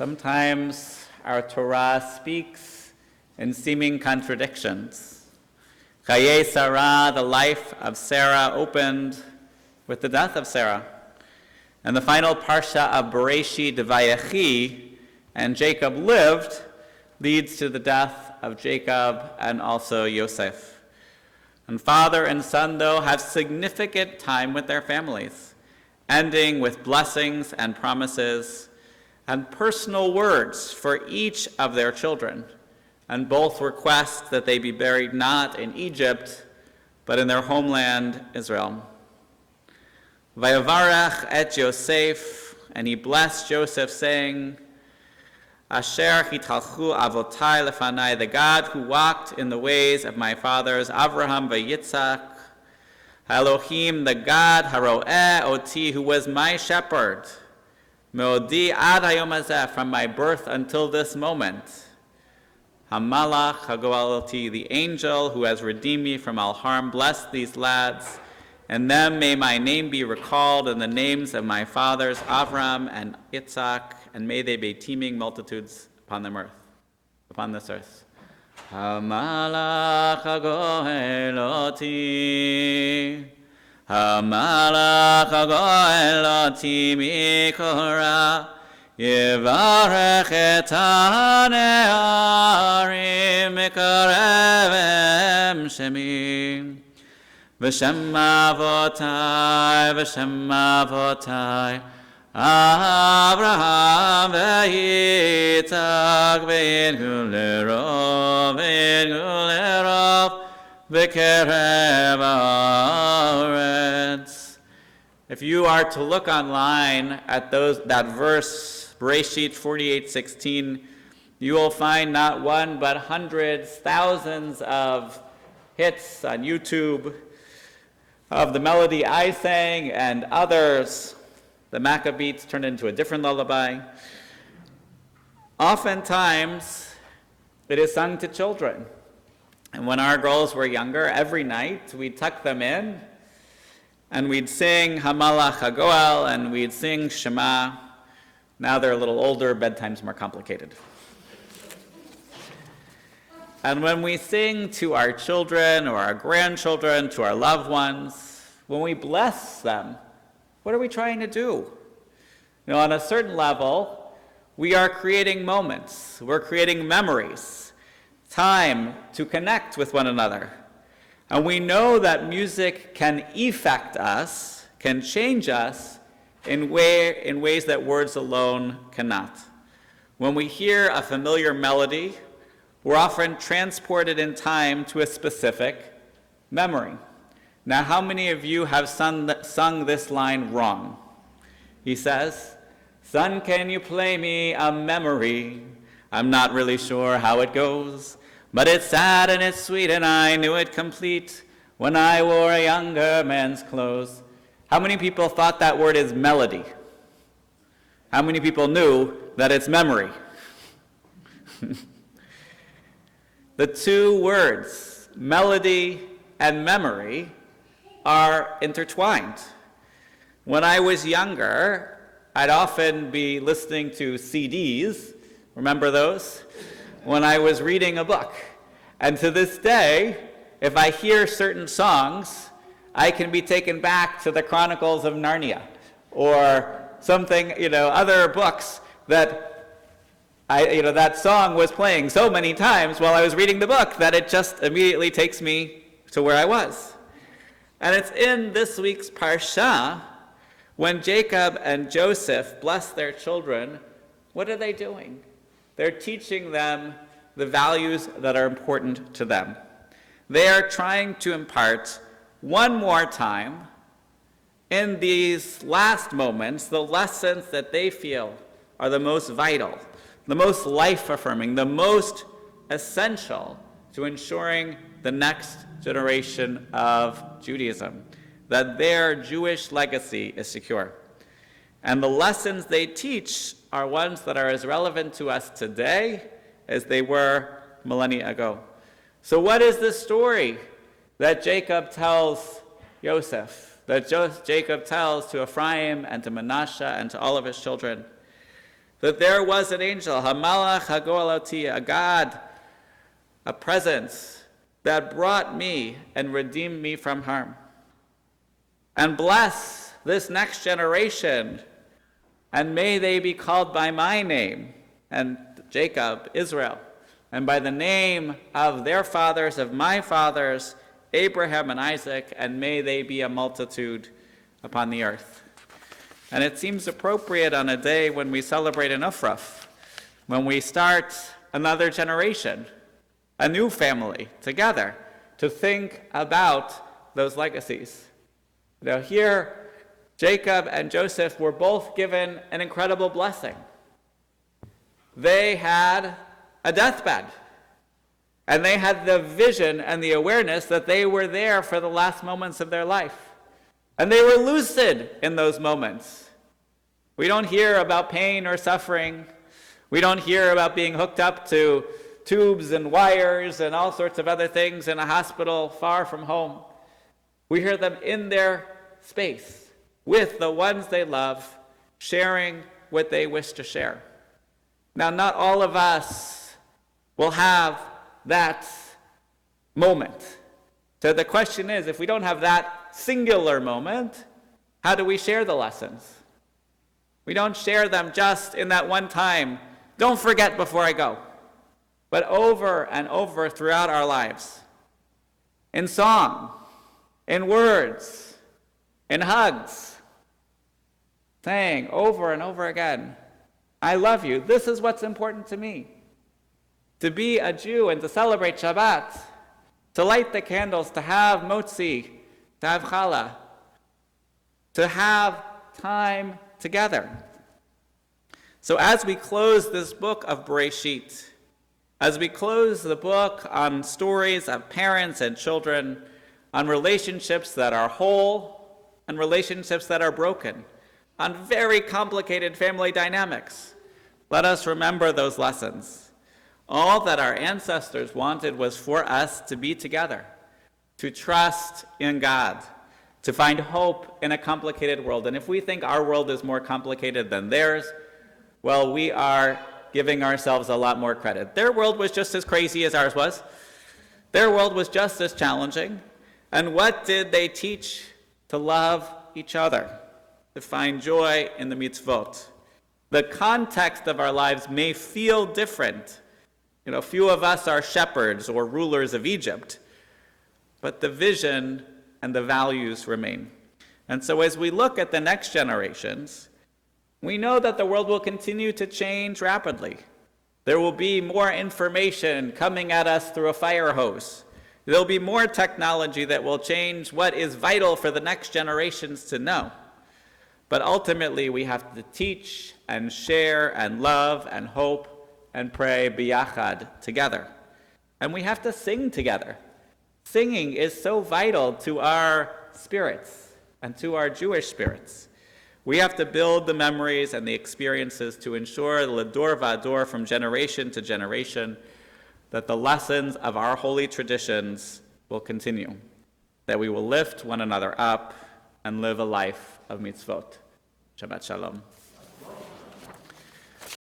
Sometimes our Torah speaks in seeming contradictions. Chaye Sarah, the life of Sarah, opened with the death of Sarah. And the final parsha of Vayechi, Vayechi, and Jacob lived, leads to the death of Jacob and also Yosef. And father and son, though, have significant time with their families, ending with blessings and promises and personal words for each of their children, and both request that they be buried not in Egypt, but in their homeland, Israel. Vayevarech et Yosef, and he blessed Joseph, saying, Asher hitalchu avotai lefanai, the God who walked in the ways of my fathers, Avraham v'Yitzhak, Elohim, the God, haroeh oti, who was my shepherd, meodi ad hayom hazeh, from my birth until this moment, Hamalach hagoal oti, the angel who has redeemed me from all harm, bless these lads, and them may my name be recalled in the names of my fathers, Avram and Yitzhak, and may they be teeming multitudes upon this earth. Hamalach hagoel oti, Hamalach hagoel oti mikora, Yevarech et hane'arim mikarevem shemi. V'shem avotai, Avraham v'Yitzhak v'Yinhu v'kerev haaretz. If you are to look online at that verse, Bereshit 48:16, you will find not one but hundreds, thousands of hits on YouTube of the melody I sang and others. The Maccabees turned into a different lullaby. Oftentimes, it is sung to children. And when our girls were younger, every night we'd tuck them in and we'd sing Hamalach Hagoel and we'd sing Shema. Now they're a little older, bedtime's more complicated. And when we sing to our children or our grandchildren, to our loved ones, when we bless them, what are we trying to do? On a certain level, we are creating moments. We're creating memories, time to connect with one another. And we know that music can affect us, can change us in ways that words alone cannot. When we hear a familiar melody, we're often transported in time to a specific memory. Now, how many of you have sung this line wrong? He says, "Son, can you play me a memory? I'm not really sure how it goes, but it's sad and it's sweet and I knew it complete when I wore a younger man's clothes." How many people thought that word is melody? How many people knew that it's memory? The two words, melody and memory, are intertwined. When I was younger, I'd often be listening to CDs, remember those? When I was reading a book. And to this day, if I hear certain songs, I can be taken back to the Chronicles of Narnia or something, other books that that song was playing so many times while I was reading the book that it just immediately takes me to where I was. And it's in this week's Parsha, when Jacob and Joseph bless their children, what are they doing? They're teaching them the values that are important to them. They are trying to impart one more time in these last moments the lessons that they feel are the most vital, the most life-affirming, the most essential to ensuring the next generation of Judaism, that their Jewish legacy is secure. And the lessons they teach are ones that are as relevant to us today as they were millennia ago. So what is the story that Jacob tells Joseph, that Jacob tells to Ephraim and to Manasseh and to all of his children? that there was an angel, Hamalach Hagoaloti, a God, a presence that brought me and redeemed me from harm. And bless this next generation, and may they be called by my name, and Jacob, Israel, and by the name of their fathers, of my fathers, Abraham and Isaac, and may they be a multitude upon the earth. And it seems appropriate on a day when we celebrate an Ufraf, when we start another generation, a new family together, to think about those legacies. Now here, Jacob and Joseph were both given an incredible blessing. They had a deathbed, and they had the vision and the awareness that they were there for the last moments of their life. And they were lucid in those moments. We don't hear about pain or suffering. We don't hear about being hooked up to tubes and wires and all sorts of other things in a hospital far from home. We hear them in their space with the ones they love, sharing what they wish to share. Now, not all of us will have that moment. So the question is, if we don't have that singular moment, how do we share the lessons? We don't share them just in that one time. Don't forget before I go. But over and over throughout our lives. In song, in words, in hugs, saying over and over again, I love you. This is what's important to me. To be a Jew and to celebrate Shabbat, to light the candles, to have motzi, to have challah, to have time together. So as we close this book of Bereshit, as we close the book on stories of parents and children, on relationships that are whole and relationships that are broken, on very complicated family dynamics, let us remember those lessons. All that our ancestors wanted was for us to be together, to trust in God, to find hope in a complicated world. And if we think our world is more complicated than theirs, well, we are giving ourselves a lot more credit. Their world was just as crazy as ours was. Their world was just as challenging. And what did they teach? To love each other, to find joy in the mitzvot. The context of our lives may feel different. Few of us are shepherds or rulers of Egypt, but the vision and the values remain. And so as we look at the next generations, we know that the world will continue to change rapidly. There will be more information coming at us through a fire hose. There'll be more technology that will change what is vital for the next generations to know. But ultimately, we have to teach and share and love and hope and pray biyachad together. And we have to sing together. Singing is so vital to our spirits and to our Jewish spirits. We have to build the memories and the experiences to ensure l'dor v'ador, from generation to generation, that the lessons of our holy traditions will continue, that we will lift one another up and live a life of mitzvot. Shabbat shalom.